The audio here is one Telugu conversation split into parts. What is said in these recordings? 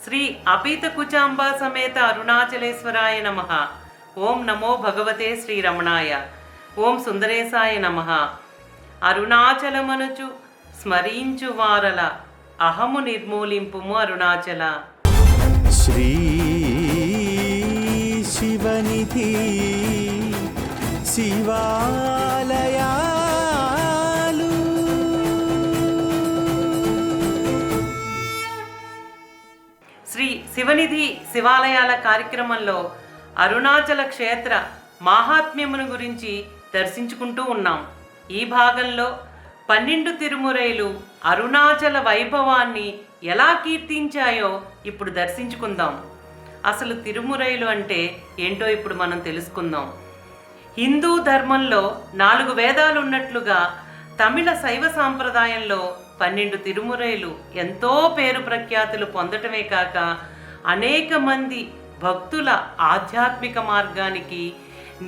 శ్రీ అపీత కుచాంబా సమేత అరుణాచలేశ్వరాయ నమః. ఓం నమో భగవతే శ్రీరమణాయ. ఓం సుందరేశాయ నమః. అరుణాచలమనుచు స్మరించు వారల అహము నిర్మూలింపుము అరుణాచల. శ్రీ శివనిధి శివాలయాలు శ్రీ శివనిధి శివాలయాల కార్యక్రమంలో అరుణాచల క్షేత్ర మాహాత్మ్యమును గురించి దర్శించుకుంటూ ఉన్నాం. ఈ భాగంలో 12 తిరుమురైలు అరుణాచల వైభవాన్ని ఎలా కీర్తించాయో ఇప్పుడు దర్శించుకుందాం. అసలు తిరుమురైలు అంటే ఏంటో ఇప్పుడు మనం తెలుసుకుందాం. హిందూ ధర్మంలో 4 వేదాలు ఉన్నట్లుగా తమిళ శైవ సాంప్రదాయంలో 12 తిరుమురైలు ఎంతో పేరు ప్రఖ్యాతులు పొందటమే కాక అనేక మంది భక్తుల ఆధ్యాత్మిక మార్గానికి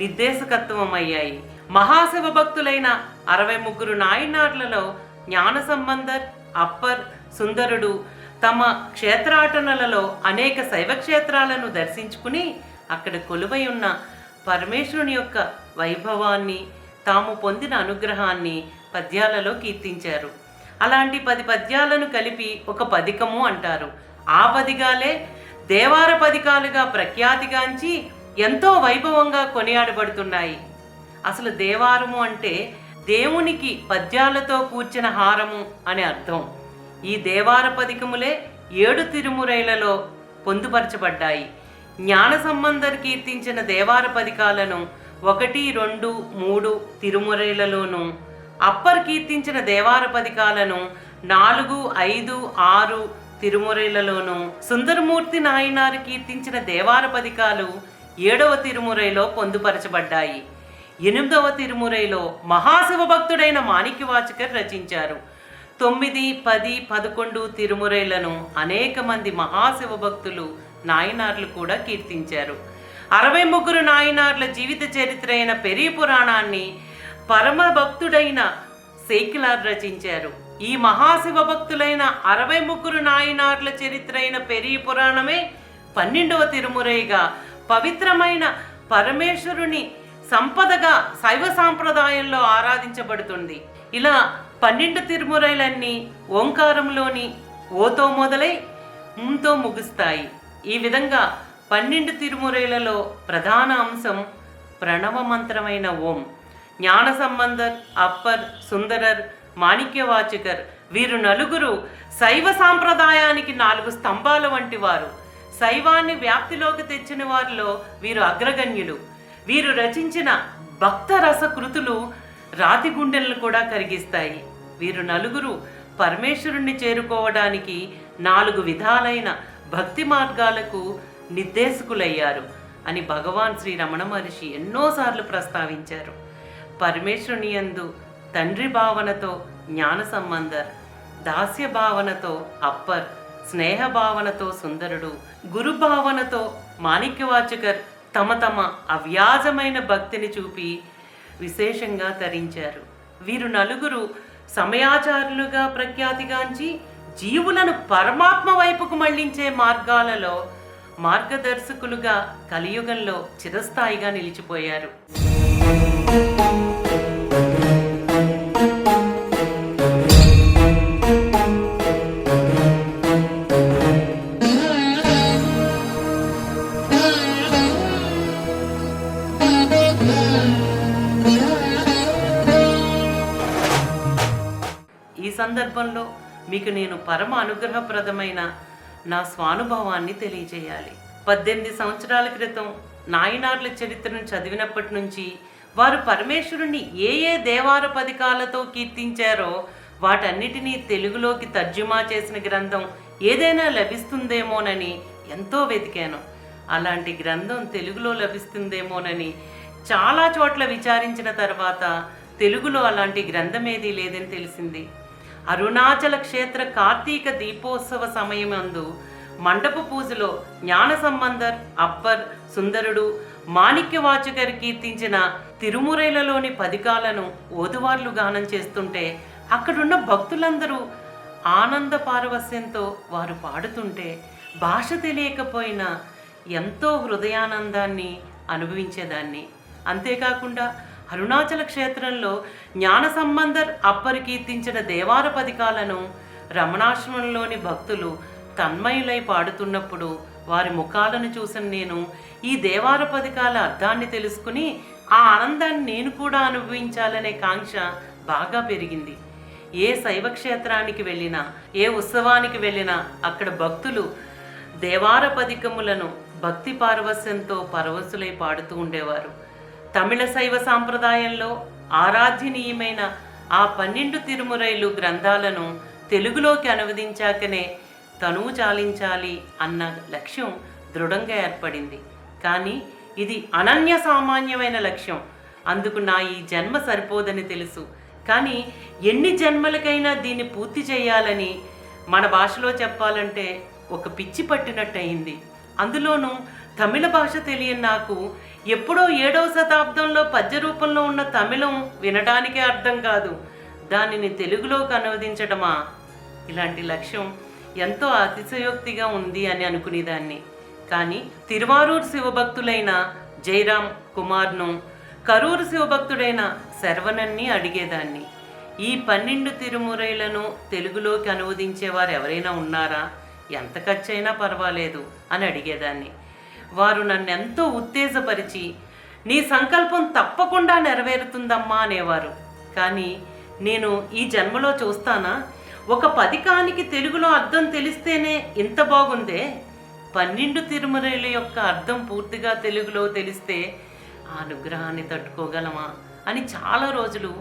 నిర్దేశకత్వం అయ్యాయి. మహాశివ భక్తులైన 63 నాయనార్లలో జ్ఞానసంబంధర్, అప్పర్, సుందరుడు తమ క్షేత్రాటనలలో అనేక శైవ క్షేత్రాలను దర్శించుకుని అక్కడ కొలువై ఉన్న పరమేశ్వరుని యొక్క వైభవాన్ని, తాము పొందిన అనుగ్రహాన్ని పద్యాలలో కీర్తించారు. అలాంటి 10 పద్యాలను కలిపి ఒక పదికము అంటారు. ఆ పదికాలే దేవార పదికాలుగా ప్రఖ్యాతిగాంచి ఎంతో వైభవంగా కొనియాడబడుతున్నాయి. అసలు దేవారము అంటే దేవునికి పద్యాలతో కూర్చిన హారము అని అర్థం. ఈ దేవార పదికములే 7 తిరుమురైలలో పొందుపరచబడ్డాయి. జ్ఞాన సంబంధర్ కీర్తించిన దేవార పదికాలను 1, 2, 3 తిరుమురైలలోను, అప్పర్ కీర్తించిన దేవార పదికాలను 4, 5, 6 తిరుమురైలలోను, సుందరమూర్తి నాయనారు కీర్తించిన దేవార పదికాలు 7వ తిరుమురైలో పొందుపరచబడ్డాయి. 8వ తిరుమురైలో మహాశివ భక్తుడైన మాణిక్యవాచకర్ రచించారు. 9, 10, 11 తిరుమురైలను అనేక మంది మహాశివ భక్తులు నాయనార్లు కూడా కీర్తించారు. 63 నాయనార్ల జీవిత చరిత్ర అయిన పెరియ పురాణాన్ని పరమ భక్తుడైన సేకిలార్ రచించారు. ఈ మహాశివ భక్తులైన 63 నాయనార్ల చరిత్ర అయిన పెరియ పురాణమే 12వ తిరుమురైగా పవిత్రమైన పరమేశ్వరుని సంపదగా శైవ సాంప్రదాయంలో ఆరాధించబడుతుంది. ఇలా 12 తిరుమురైలన్నీ ఓంకారంలోని ఓతో మొదలై తో ముగుస్తాయి. ఈ విధంగా 12 తిరుమురైలలో ప్రధాన అంశం ప్రణవ మంత్రమైన ఓం. జ్ఞాన సంబంధర్, అప్పర్, సుందరర్, మాణిక్యవాచకర్ వీరు నలుగురు శైవ సాంప్రదాయానికి 4 స్తంభాల వంటి వారు. శైవాన్ని వ్యాప్తిలోకి తెచ్చిన వారిలో వీరు అగ్రగణ్యులు. వీరు రచించిన భక్త రస కృతులు రాతి గుండెలను కూడా కరిగిస్తాయి. వీరు నలుగురు పరమేశ్వరుణ్ణి చేరుకోవడానికి 4 విధాలైన భక్తి మార్గాలకు నిర్దేశకులయ్యారు అని భగవాన్ శ్రీ రమణ మహర్షి ఎన్నోసార్లు ప్రస్తావించారు. పరమేశ్వరుని యందు తండ్రి భావనతో జ్ఞాన సంబంధర్, దాస్య భావనతో అప్పర్, స్నేహ భావనతో సుందరుడు, గురు భావనతో మాణిక్యవాచకర్ తమ తమ అవ్యాజమైన భక్తిని చూపి విశేషంగా తరించారు. వీరు నలుగురు సమయాచారులుగా ప్రఖ్యాతిగాంచి జీవులను పరమాత్మ వైపుకు మళ్లించే మార్గాలలో మార్గదర్శకులుగా కలియుగంలో చిరస్థాయిగా నిలిచిపోయారు. ఈ సందర్భంలో మీకు నేను పరమ అనుగ్రహప్రదమైన నా స్వానుభవాన్ని తెలియజేయాలి. 18 సంవత్సరాల క్రితం నాయనార్ల చరిత్రను చదివినప్పటి నుంచి వారు పరమేశ్వరుణ్ణి ఏ దేవార పదికాలతో కీర్తించారో వాటన్నిటినీ తెలుగులోకి తర్జుమా చేసిన గ్రంథం ఏదైనా లభిస్తుందేమోనని ఎంతో వెతికాను. అలాంటి గ్రంథం తెలుగులో లభిస్తుందేమోనని చాలా చోట్ల విచారించిన తర్వాత తెలుగులో అలాంటి గ్రంథం ఏదీ లేదని తెలిసింది. అరుణాచల క్షేత్ర కార్తీక దీపోత్సవ సమయమందు మండప పూజలో జ్ఞాన సంబంధర్, అప్పర్, సుందరుడు, మాణిక్యవాచకర్ కీర్తించిన తిరుమురైలలోని పదికాలను ఓదువార్లు గానం చేస్తుంటే అక్కడున్న భక్తులందరూ ఆనంద పారవస్యంతో వారు పాడుతుంటే భాష తెలియకపోయినా ఎంతో హృదయానందాన్ని అనుభవించేదాన్ని. అంతేకాకుండా అరుణాచల క్షేత్రంలో జ్ఞాన సంబంధర్ అప్పరు కీర్తించిన దేవార పదికాలను రమణాశ్రమంలోని భక్తులు తన్మయులై పాడుతున్నప్పుడు వారి ముఖాలను చూసిన నేను ఈ దేవార పదికాల అర్థాన్ని తెలుసుకుని ఆ ఆనందాన్ని నేను కూడా అనుభవించాలనే కాంక్ష బాగా పెరిగింది. ఏ శైవ క్షేత్రానికి వెళ్ళినా, ఏ ఉత్సవానికి వెళ్ళినా అక్కడ భక్తులు దేవార పదికములను భక్తి పారవస్యంతో పరవశులై పాడుతూ ఉండేవారు. తమిళ శైవ సాంప్రదాయంలో ఆరాధ్యనీయమైన ఆ 12 తిరుమురైలు గ్రంథాలను తెలుగులోకి అనువదించాకనే తనువు చాలించాలి అన్న లక్ష్యం దృఢంగా ఏర్పడింది. కానీ ఇది అనన్య సామాన్యమైన లక్ష్యం. అందుకు నా ఈ జన్మ సరిపోదని తెలుసు. కానీ ఎన్ని జన్మలకైనా దీన్ని పూర్తి చేయాలని, మన భాషలో చెప్పాలంటే ఒక పిచ్చి పట్టినట్టు అయింది. అందులోనూ తమిళ భాష తెలియని నాకు ఎప్పుడో 7వ శతాబ్దంలో పద్య రూపంలో ఉన్న తమిళం వినడానికే అర్థం కాదు, దానిని తెలుగులోకి అనువదించడమా? ఇలాంటి లక్ష్యం ఎంతో అతిశయోక్తిగా ఉంది అని అనుకునేదాన్ని. కానీ తిరువారూరు శివభక్తులైన జయరాం కుమార్ను, కరూరు శివభక్తుడైన శరవణన్ని అడిగేదాన్ని, ఈ 12 తిరుమురైలను తెలుగులోకి అనువదించేవారు ఎవరైనా ఉన్నారా? ఎంత ఖర్చైనా పర్వాలేదు అని అడిగేదాన్ని. వారు నన్నెంతో ఉత్తేజపరిచి నీ సంకల్పం తప్పకుండా నెరవేరుతుందమ్మా అనేవారు. కానీ నేను ఈ జన్మలో చూస్తానా? ఒక పదికానికి తెలుగులో అర్థం తెలిస్తేనే ఇంత బాగుందే, 12 తిరుమురైల యొక్క అర్థం పూర్తిగా తెలుగులో తెలిస్తే ఆ అనుగ్రహాన్ని తట్టుకోగలమా అని చాలా రోజులు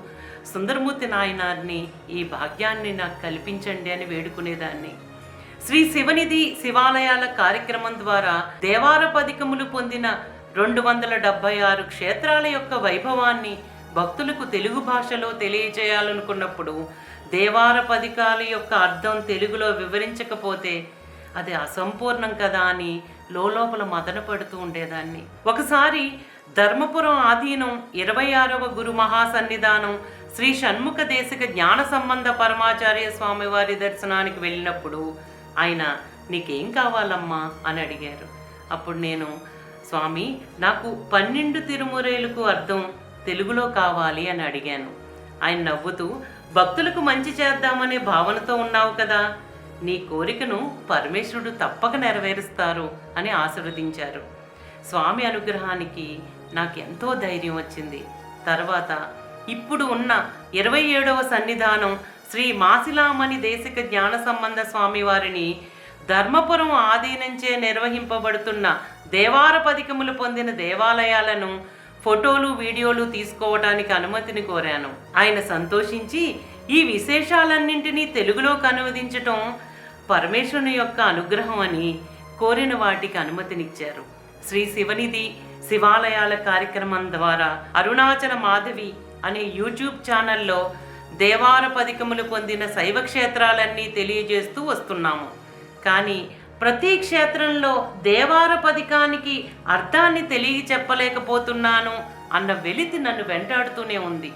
సుందరమూర్తి నాయనార్ని ఈ భాగ్యాన్ని నాకు కల్పించండి అని వేడుకునేదాన్ని. శ్రీ శివనిధి శివాలయాల కార్యక్రమం ద్వారా దేవార పదికములు పొందిన 276 క్షేత్రాల యొక్క వైభవాన్ని భక్తులకు తెలుగు భాషలో తెలియజేయాలనుకున్నప్పుడు దేవార పదికాల యొక్క అర్థం తెలుగులో వివరించకపోతే అది అసంపూర్ణం కదా అని లోపల మదన పడుతూ ఉండేదాన్ని. ఒకసారి ధర్మపురం ఆధీనం 26వ గురు మహాసన్నిధానం శ్రీ షణ్ముఖ దేశిక జ్ఞాన సంబంధ పరమాచార్య స్వామి వారి దర్శనానికి వెళ్ళినప్పుడు ఆయన నీకేం కావాలమ్మా అని అడిగారు. అప్పుడు నేను, స్వామి నాకు 12 తిరుమురైలకు అర్థం తెలుగులో కావాలి అని అడిగాను. ఆయన నవ్వుతూ, భక్తులకు మంచి చేద్దామనే భావనతో ఉన్నావు కదా, నీ కోరికను పరమేశ్వరుడు తప్పక నెరవేరుస్తారు అని ఆశీర్వదించారు. స్వామి అనుగ్రహానికి నాకెంతో ధైర్యం వచ్చింది. తర్వాత ఇప్పుడు ఉన్న 27వ సన్నిధానం శ్రీ మాసిలామణి దేశిక జ్ఞాన సంబంధ స్వామి వారిని ధర్మపురం ఆధీనంచే నిర్వహింపబడుతున్న దేవార పదికములు పొందిన దేవాలయాలను ఫోటోలు వీడియోలు తీసుకోవడానికి అనుమతిని కోరాను. ఆయన సంతోషించి ఈ విశేషాలన్నింటినీ తెలుగులోకి అనువదించటం పరమేశ్వరుని యొక్క అనుగ్రహం అని కోరిన వాటికి అనుమతినిచ్చారు. శ్రీ శివనిధి శివాలయాల కార్యక్రమం ద్వారా అరుణాచల మాధవి అనే యూట్యూబ్ ఛానల్లో దేవార పదికములు పొందిన శైవ క్షేత్రాలన్నీ తెలియజేస్తూ వస్తున్నాము. కానీ ప్రతి క్షేత్రంలో దేవార పదికానికి అర్థాన్ని చెప్పలేకపోతున్నాను అన్న వెలితి నన్ను వెంటాడుతూనే ఉంది.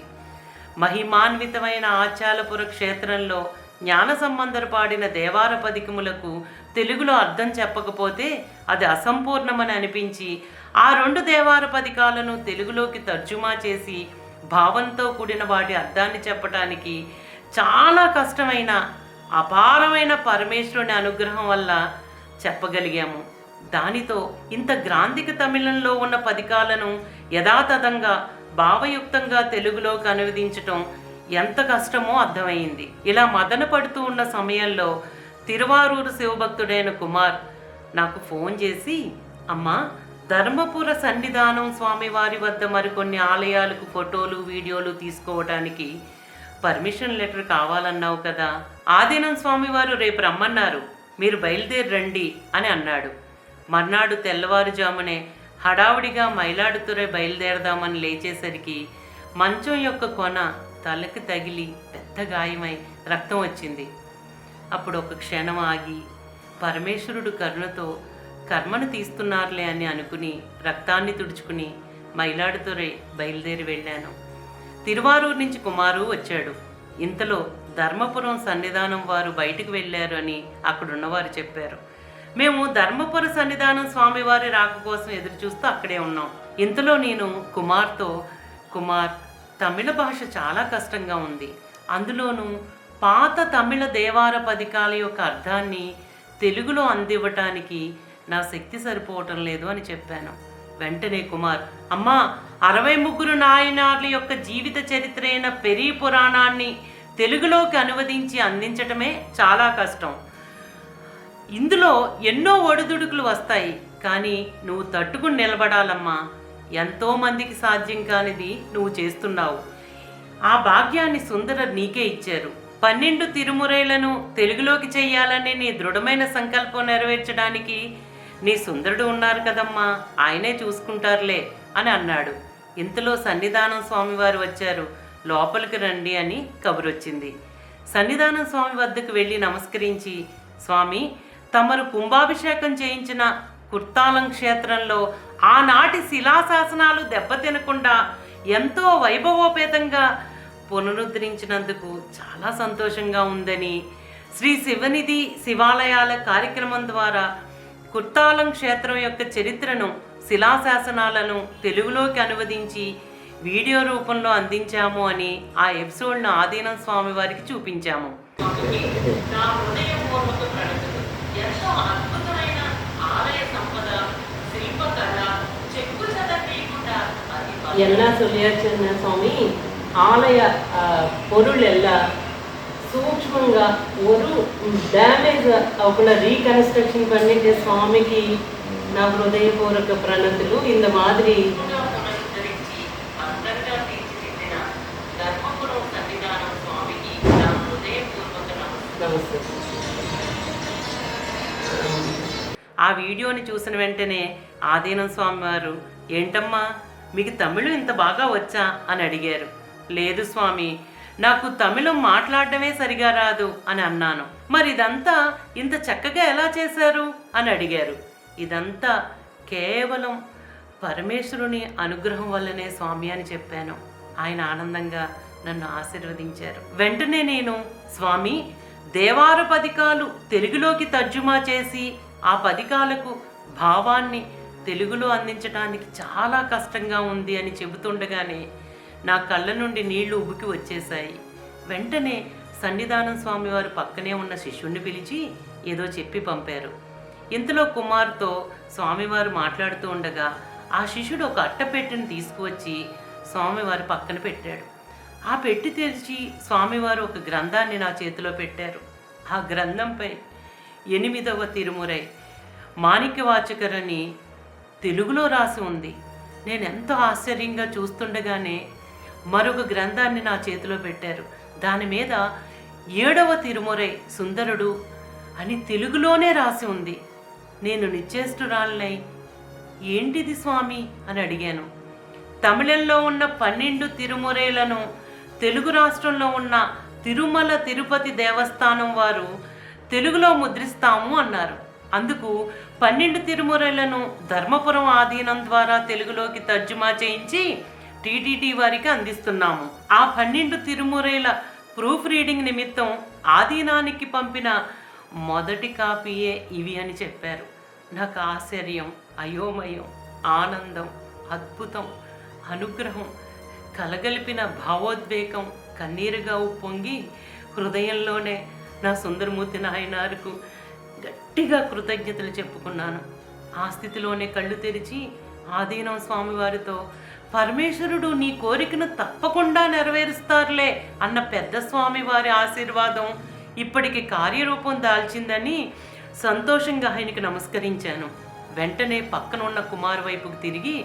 మహిమాన్వితమైన ఆచాలపుర క్షేత్రంలో జ్ఞాన సంబంధరు పాడిన దేవార పదికములకు తెలుగులో అర్థం చెప్పకపోతే అది అసంపూర్ణమని అనిపించి ఆ 2 దేవార పదికాలను తెలుగులోకి తర్జుమా చేసి భావంతో కూడిన వాటి అర్థాన్ని చెప్పటానికి చాలా కష్టమైన అపారమైన పరమేశ్వరుని అనుగ్రహం వల్ల చెప్పగలిగాము. దానితో ఇంత గ్రాంధిక తమిళంలో ఉన్న పదికాలను యథాతథంగా భావయుక్తంగా తెలుగులోకి అనువదించటం ఎంత కష్టమో అర్థమైంది. ఇలా మదన పడుతూ ఉన్న సమయంలో తిరువారూరు శివభక్తుడైన కుమార్ నాకు ఫోన్ చేసి, అమ్మా, ధర్మపుర సన్నిధానం స్వామివారి వద్ద మరికొన్ని ఆలయాలకు ఫోటోలు వీడియోలు తీసుకోవడానికి పర్మిషన్ లెటర్ కావాలన్నావు కదా, ఆదినం స్వామివారు రేపు రమ్మన్నారు, మీరు బయలుదేరి రండి అని అన్నాడు. మర్నాడు తెల్లవారుజామునే హడావుడిగా మైలాడుతురే బయలుదేరదామని లేచేసరికి మంచం యొక్క కొన తలకి తగిలి పెద్ద గాయమై రక్తం వచ్చింది. అప్పుడు ఒక క్షణం ఆగి పరమేశ్వరుడు కరుణతో కర్మను తీస్తున్నారులే అని అనుకుని రక్తాన్ని తుడుచుకుని మైలాడుతురే బయలుదేరి వెళ్ళాను. తిరువారూరు నుంచి కుమారు వచ్చాడు. ఇంతలో ధర్మపురం సన్నిధానం వారు బయటికి వెళ్ళారు అని అక్కడున్నవారు చెప్పారు. మేము ధర్మపుర సన్నిధానం స్వామివారి రాక కోసం ఎదురు చూస్తూ అక్కడే ఉన్నాం. ఇంతలో నేను కుమార్తో, కుమార్, తమిళ భాష చాలా కష్టంగా ఉంది, అందులోనూ పాత తమిళ దేవార పదికాల యొక్క అర్థాన్ని తెలుగులో అందివ్వటానికి నా శక్తి సరిపోవటం లేదు అని చెప్పాను. వెంటనే కుమార్, అమ్మా, 63 నాయనార్ల యొక్క జీవిత చరిత్ర అయిన పెరీ పురాణాన్ని తెలుగులోకి అనువదించి అందించటమే చాలా కష్టం. ఇందులో ఎన్నో ఒడిదుడుకులు వస్తాయి, కానీ నువ్వు తట్టుకుని నిలబడాలమ్మా. ఎంతోమందికి సాధ్యం కానిది నువ్వు చేస్తున్నావు. ఆ భాగ్యాన్ని సుందరర్ నీకే ఇచ్చారు. 12 తిరుమురైలను తెలుగులోకి చెయ్యాలనే నీ దృఢమైన సంకల్పం నెరవేర్చడానికి నీ సుందరుడు ఉన్నారు కదమ్మా, ఆయనే చూసుకుంటారులే అని అన్నాడు. ఇంతలో సన్నిధానం స్వామివారు వచ్చారు. లోపలికి రండి అని కబురొచ్చింది. సన్నిధానం స్వామి వద్దకు వెళ్ళి నమస్కరించి, స్వామి, తమరు కుంభాభిషేకం చేయించిన కుర్తాలం క్షేత్రంలో ఆనాటి శిలాశాసనాలు దెబ్బతినకుండా ఎంతో వైభవోపేతంగా పునరుద్ధరించినందుకు చాలా సంతోషంగా ఉందని, శ్రీ శివనిధి శివాలయాల కార్యక్రమం ద్వారా కుర్తాలం క్షేత్రం యొక్క చరిత్రను, శిలాశాసనాలను తెలుగులోకి అనువదించి వీడియో రూపంలో అందించాము అని ఆ ఎపిసోడ్ను ఆదీనం స్వామి వారికి చూపించాము. ಎಲ್ಲ ಸುಲಿಯಾಚರಣ ಸ್ವಾಮಿ ఆలయ పొరులెల్లా సూక్ష్మంగా ஒரு డ్యామేజ్ అవ్వకుండా రీకన్స్ట్రక్షన్ பண்ணிட்டு స్వామికి నా హృదయపూర్వక ప్రణతులు. ఇంత మాదిరి ఆ వీడియోని చూసిన వెంటనే ఆదీనం స్వామి వారు, ఏంటమ్మా, మీకు తమిళం ఇంత బాగా వచ్చా అని అడిగారు. లేదు స్వామి, నాకు తమిళం మాట్లాడటమే సరిగా రాదు అని అన్నాను. మరి ఇదంతా ఇంత చక్కగా ఎలా చేశారు అని అడిగారు. ఇదంతా కేవలం పరమేశ్వరుని అనుగ్రహం వల్లనే స్వామి అని చెప్పాను. ఆయన ఆనందంగా నన్ను ఆశీర్వదించారు. వెంటనే నేను, స్వామి, దేవార పదికాలు తెలుగులోకి తర్జుమా చేసి ఆ పదికాలకు భావాన్ని తెలుగులో అందించడానికి చాలా కష్టంగా ఉంది అని చెబుతుండగానే నా కళ్ళ నుండి నీళ్లు ఉబుకి వచ్చేశాయి. వెంటనే సన్నిధానం స్వామివారు పక్కనే ఉన్న శిష్యుణ్ణి పిలిచి ఏదో చెప్పి పంపారు. ఇంతలో కుమార్తో స్వామివారు మాట్లాడుతూ ఉండగా ఆ శిష్యుడు ఒక అట్టపెట్టెను తీసుకువచ్చి స్వామివారి పక్కన పెట్టాడు. ఆ పెట్టి తెరిచి స్వామివారు ఒక గ్రంథాన్ని నా చేతిలో పెట్టారు. ఆ గ్రంథంపై 8వ తిరుమురై మాణిక్యవాచకరని తెలుగులో రాసి ఉంది. నేను ఎంతో ఆశ్చర్యంగా చూస్తుండగానే మరొక గ్రంథాన్ని నా చేతిలో పెట్టారు. దాని మీద 7వ తిరుమురై సుందరుడు అని తెలుగులోనే రాసి ఉంది. నేను నిశ్చేష్టురాలినై, ఏంటిది స్వామి అని అడిగాను. తమిళంలో ఉన్న 12 తిరుమురైలను తెలుగు రాష్ట్రంలో ఉన్న తిరుమల తిరుపతి దేవస్థానం వారు తెలుగులో ముద్రిస్తాము అన్నారు. అందుకు 12 తిరుమురైలను ధర్మపురం ఆధీనం ద్వారా తెలుగులోకి తర్జుమా చేయించి టీటీడీ వారికి అందిస్తున్నాము. ఆ 12 తిరుమురైల ప్రూఫ్ రీడింగ్ నిమిత్తం ఆధీనానికి పంపిన మొదటి కాపీయే ఇవి అని చెప్పారు. నాకు ఆశ్చర్యం, అయోమయం, ఆనందం, అద్భుతం, అనుగ్రహం కలగలిపిన భావోద్వేగం కన్నీరుగా ఉప్పొంగి హృదయంలోనే నా సుందరమూర్తి నాయనారుకు గట్టిగా కృతజ్ఞతలు చెప్పుకున్నాను. ఆ స్థితిలోనే కళ్ళు తెరిచి ఆదీనం స్వామివారితో, పరమేశ్వరుడు నీ కోరికను తప్పకుండా నెరవేరుస్తారులే అన్న పెద్ద స్వామివారి ఆశీర్వాదం ఇప్పటికి కార్యరూపం దాల్చిందని సంతోషంగా ఆయనకి నమస్కరించాను. వెంటనే పక్కనున్న కుమార్ వైపుకు తిరిగి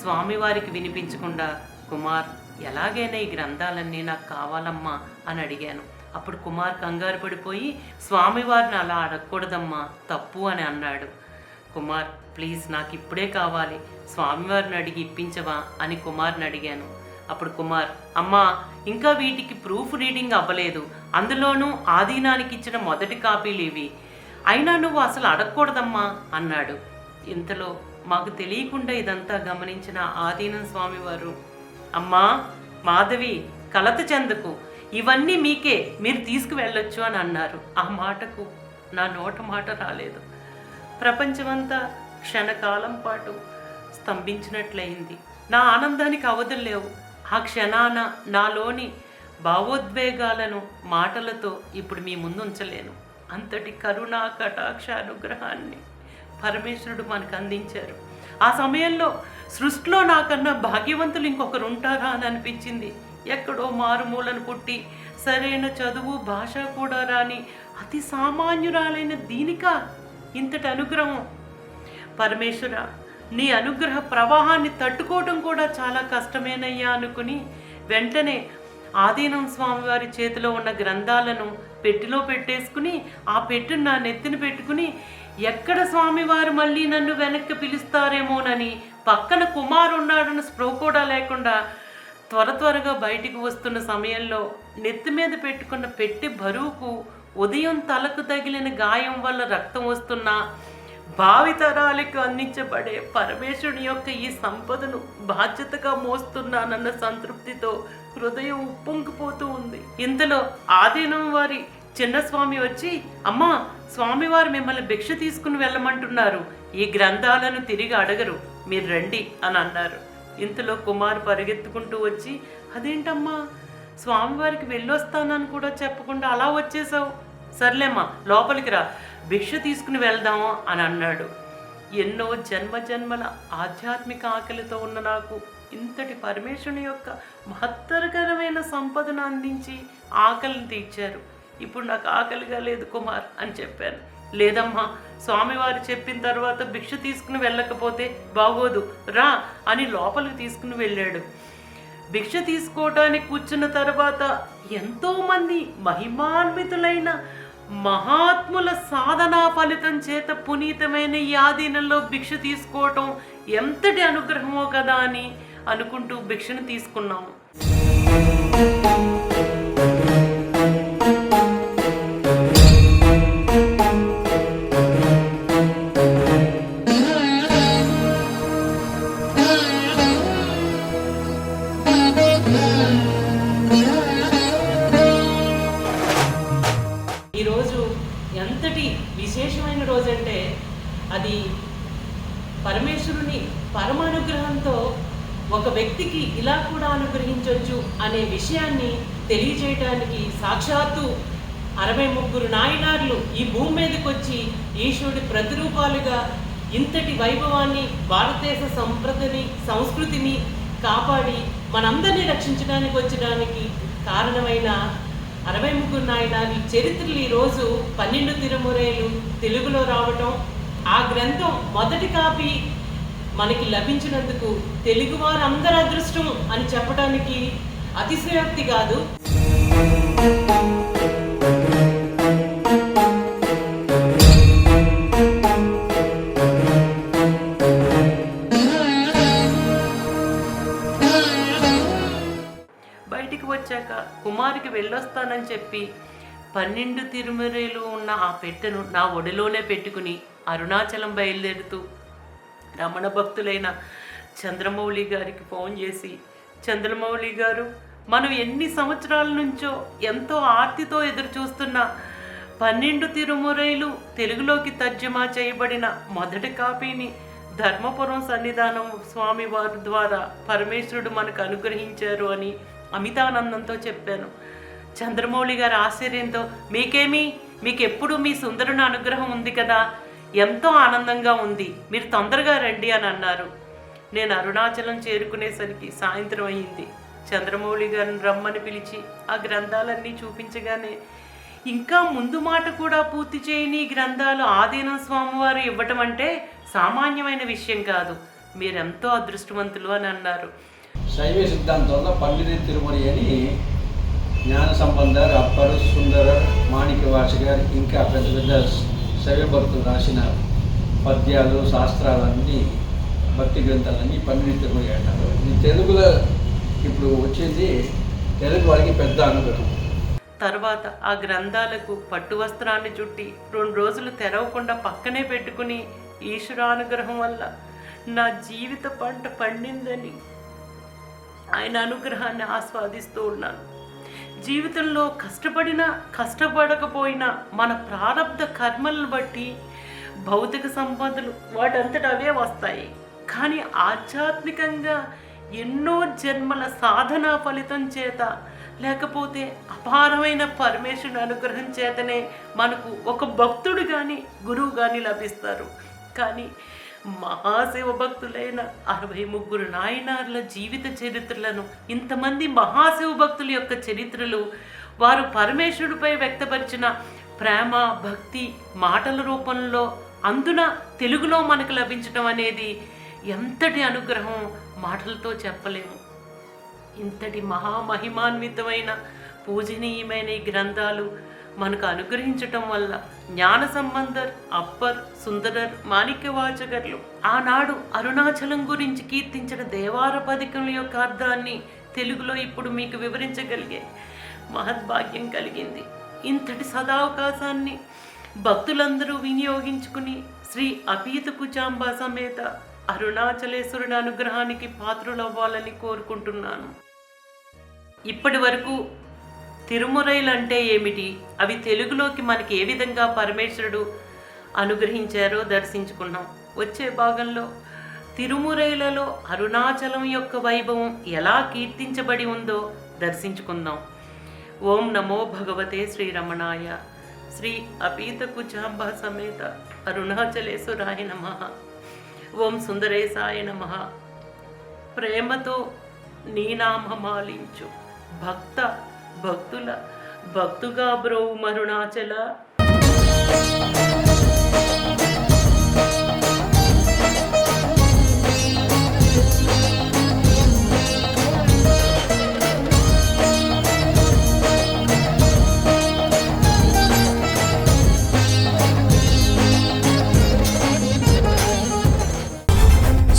స్వామివారికి వినిపించకుండా, కుమార్, ఎలాగైనా ఈ గ్రంథాలన్నీ నాకు కావాలమ్మా అని అడిగాను. అప్పుడు కుమార్ కంగారు పడిపోయి, స్వామివారిని అలా అడగకూడదమ్మా, తప్పు అని అన్నాడు. కుమార్, ప్లీజ్, నాకు ఇప్పుడే కావాలి, స్వామివారిని అడిగి ఇప్పించవా అని కుమార్ని అడిగాను. అప్పుడు కుమార్, అమ్మా, ఇంకా వీటికి ప్రూఫ్ రీడింగ్ అవ్వలేదు, అందులోనూ ఆధీనానికి ఇచ్చిన మొదటి కాపీలు ఇవి, అయినా నువ్వు అసలు అడగకూడదమ్మా అన్నాడు. ఇంతలో మాకు తెలియకుండా ఇదంతా గమనించిన ఆధీనం స్వామివారు, అమ్మా మాధవి, కలత చెందకు, ఇవన్నీ మీకే, మీరు తీసుకువెళ్ళొచ్చు అని అన్నారు. ఆ మాటకు నా నోట మాట రాలేదు. ప్రపంచమంతా క్షణకాలం పాటు స్తంభించినట్లయింది. నా ఆనందానికి అవధులు లేవు. ఆ క్షణాన నాలోని భావోద్వేగాలను మాటలతో ఇప్పుడు మీ ముందు ఉంచలేను. అంతటి కరుణా కటాక్ష అనుగ్రహాన్ని పరమేశ్వరుడు మనకు అందించారు. ఆ సమయంలో సృష్టిలో నాకన్నా భాగ్యవంతులు ఇంకొకరు ఉంటారా అని అనిపించింది. ఎక్కడో మారుమూలను పుట్టి సరైన చదువు భాష కూడా రాని అతి సామాన్యురాలైన దీనిక ఇంతటి అనుగ్రహం. పరమేశ్వర, నీ అనుగ్రహ ప్రవాహాన్ని తట్టుకోవటం కూడా చాలా కష్టమేనయ్యా అనుకుని వెంటనే ఆదీనం స్వామివారి చేతిలో ఉన్న గ్రంథాలను పెట్టిలో పెట్టేసుకుని ఆ పెట్టును నా నెత్తిన పెట్టుకుని ఎక్కడ స్వామివారు మళ్ళీ నన్ను వెనక్కి పిలుస్తారేమోనని పక్కన కుమారున్నాడని స్పృహ కూడా లేకుండా త్వరగా బయటికి వస్తున్న సమయంలో నెత్తి మీద పెట్టుకున్న పెట్టి బరువుకు ఉదయం తలకు తగిలిన గాయం వల్ల రక్తం వస్తున్నా భావితరాలకు అందించబడే పరమేశ్వరుని యొక్క ఈ సంపదను బాధ్యతగా మోస్తున్నానన్న సంతృప్తితో హృదయం ఉప్పొంగిపోతూ ఉంది. ఇంతలో ఆదీనం వారి చిన్నస్వామి వచ్చి, అమ్మా, స్వామివారు మిమ్మల్ని భిక్ష తీసుకుని వెళ్ళమంటున్నారు, ఈ గ్రంథాలను తిరిగి అడగరు, మీరు రండి అని అన్నారు. ఇంతలో కుమార్ పరిగెత్తుకుంటూ వచ్చి, అదేంటమ్మా, స్వామివారికి వెళ్ళొస్తానని కూడా చెప్పకుండా అలా వచ్చేసావు, సర్లేమ్మా లోపలికి రా, భిక్ష తీసుకుని వెళ్దాము అని అన్నాడు. ఎన్నో జన్మల ఆధ్యాత్మిక ఆకలితో ఉన్న నాకు ఇంతటి పరమేశ్వరుని యొక్క మహత్తరకరమైన సంపదను అందించి ఆకలిని తీర్చారు. ఇప్పుడు నాకు ఆకలిగా లేదు కుమార్ అని చెప్పాను. లేదమ్మా, స్వామివారు చెప్పిన తర్వాత భిక్ష తీసుకుని వెళ్ళకపోతే బాగోదు, రా అని లోపలికి తీసుకుని వెళ్ళాడు. భిక్ష తీసుకోవటానికి కూర్చున్న తర్వాత ఎంతోమంది మహిమాన్వితులైన మహాత్ముల సాధనా ఫలితం చేత పునీతమైన ఈ ఆధీనంలో భిక్ష తీసుకోవటం ఎంతటి అనుగ్రహమో కదా అని అనుకుంటూ భిక్షను తీసుకున్నాము. ఈరోజు ఎంతటి విశేషమైన రోజంటే అది పరమేశ్వరుని పరమానుగ్రహంతో ఒక వ్యక్తికి ఇలా కూడా అనుగ్రహించవచ్చు అనే విషయాన్ని తెలియజేయడానికి సాక్షాత్తు 63 నాయనార్లు ఈ భూమి మీదకి వచ్చి ఈశ్వరుడి ప్రతిరూపాలుగా ఇంతటి వైభవాన్ని, భారతదేశ సంస్కృతిని కాపాడి మనందరినీ రక్షించడానికి వచ్చడానికి కారణమైన 63 నాయనార్లు చరిత్రలు ఈరోజు 12 తిరుమురేలు తెలుగులో రావటం, ఆ గ్రంథం మొదటి కాపీ మనకి లభించినందుకు తెలుగువారు అందరి అదృష్టం అని చెప్పడానికి అతిశయోక్తి కాదు. బయటికి వచ్చాక కుమారికి వెళ్ళొస్తానని చెప్పి 12 తిరుమరేలు ఉన్న ఆ పెట్టెను నా ఒడిలోనే పెట్టుకుని అరుణాచలం బయలుదేరుతూ రమణ భక్తులైన చంద్రమౌళి గారికి ఫోన్ చేసి, చంద్రమౌళి గారు, మనం ఎన్ని సంవత్సరాల నుంచో ఎంతో ఆర్తితో ఎదురు చూస్తున్న 12 తిరుమురేలు తెలుగులోకి తర్జుమా చేయబడిన మొదటి కాపీని ధర్మపురం సన్నిధానం స్వామి వారి ద్వారా పరమేశ్వరుడు మనకు అనుగ్రహించారు అని అమితానందంతో చెప్పాను. చంద్రమౌళి గారి ఆశ్చర్యంతో, మీకు ఎప్పుడు మీ సుందరుని అనుగ్రహం ఉంది కదా, ఎంతో ఆనందంగా ఉంది, మీరు తొందరగా రండి అని అన్నారు. నేను అరుణాచలం చేరుకునేసరికి సాయంత్రం అయ్యింది. చంద్రమౌళి గారిని రమ్మని పిలిచి ఆ గ్రంథాలన్నీ చూపించగానే, ఇంకా ముందు మాట కూడా పూర్తి చేయని గ్రంథాలు ఆదీనం స్వామివారు ఇవ్వటం అంటే సామాన్యమైన విషయం కాదు, మీరెంతో అదృష్టవంతులు అని అన్నారు. శైవ సిద్ధాంతంలో 12 తిరుమరి అని జ్ఞాన సంబంధర్, అప్పరు, సుందర, మాణిక్య వాచగారు ఇంకా పెద్ద పెద్ద శైవ భక్తులు రాసిన పద్యాలు, శాస్త్రాలన్నీ, భక్తి గ్రంథాలన్నీ 12 తిరుమరి అంటారు. ఇది తెలుగులో ఇప్పుడు వచ్చింది తెలుగు వారికి పెద్ద అనుగ్రహం. తర్వాత ఆ గ్రంథాలకు పట్టు వస్త్రాన్ని చుట్టి 2 రోజులు తెరవకుండా పక్కనే పెట్టుకుని ఈశ్వరానుగ్రహం వల్ల నా జీవిత పంట పండిందని ఆయన అనుగ్రహాన్ని ఆస్వాదిస్తూ ఉన్నాను. జీవితంలో కష్టపడినా కష్టపడకపోయినా మన ప్రారబ్ధ కర్మలను బట్టి భౌతిక సంపదలు వాటంతట అవే వస్తాయి. కానీ ఆధ్యాత్మికంగా ఎన్నో జన్మల సాధన ఫలితం చేత, లేకపోతే అపారమైన పరమేశ్వరుని అనుగ్రహం చేతనే మనకు ఒక భక్తుడు కానీ గురువు కానీ లభిస్తారు. కానీ మహాశివ భక్తులైన 63 నాయనార్ల జీవిత చరిత్రలను, ఇంతమంది మహాశివ భక్తుల యొక్క చరిత్రలు, వారు పరమేశ్వరుడిపై వ్యక్తపరిచిన ప్రేమ భక్తి మాటల రూపంలో అందున తెలుగులో మనకు లభించడం అనేది ఎంతటి అనుగ్రహం మాటలతో చెప్పలేము. ఇంతటి మహామహిమాన్వితమైన పూజనీయమైన ఈ గ్రంథాలు మనకు అనుగ్రహించటం వల్ల జ్ఞాన సంబంధర్, అప్పర్, సుందరర్, మాణిక్యవాచకర్లు ఆనాడు అరుణాచలం గురించి కీర్తించిన దేవార పదికముల యొక్క అర్థాన్ని తెలుగులో ఇప్పుడు మీకు వివరించగలిగే మహద్భాగ్యం కలిగింది. ఇంతటి సదావకాశాన్ని భక్తులందరూ వినియోగించుకుని శ్రీ అపీత కుచాంబ సమేత అరుణాచలేశ్వరుని అనుగ్రహానికి పాత్రులవ్వాలని కోరుకుంటున్నాను. ఇప్పటి వరకు తిరుమురైలు అంటే ఏమిటి, అవి తెలుగులోకి మనకి ఏ విధంగా పరమేశ్వరుడు అనుగ్రహించారో దర్శించుకున్నాం. వచ్చే భాగంలో తిరుమురైలలో అరుణాచలం యొక్క వైభవం ఎలా కీర్తించబడి ఉందో దర్శించుకుందాం. ఓం నమో భగవతే శ్రీరమణాయ. శ్రీ అపీత కుచాంబ సమేత అరుణాచలేశ్వరాయ నమః. ఓం సుందరేశాయ నమః. ప్రేమతో నీ నామమాలించు భక్త భక్తుల భక్తుగా బ్రోవు అరుణాచల.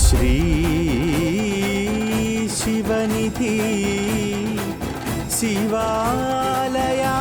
శ్రీ శివనిధి శివాలయా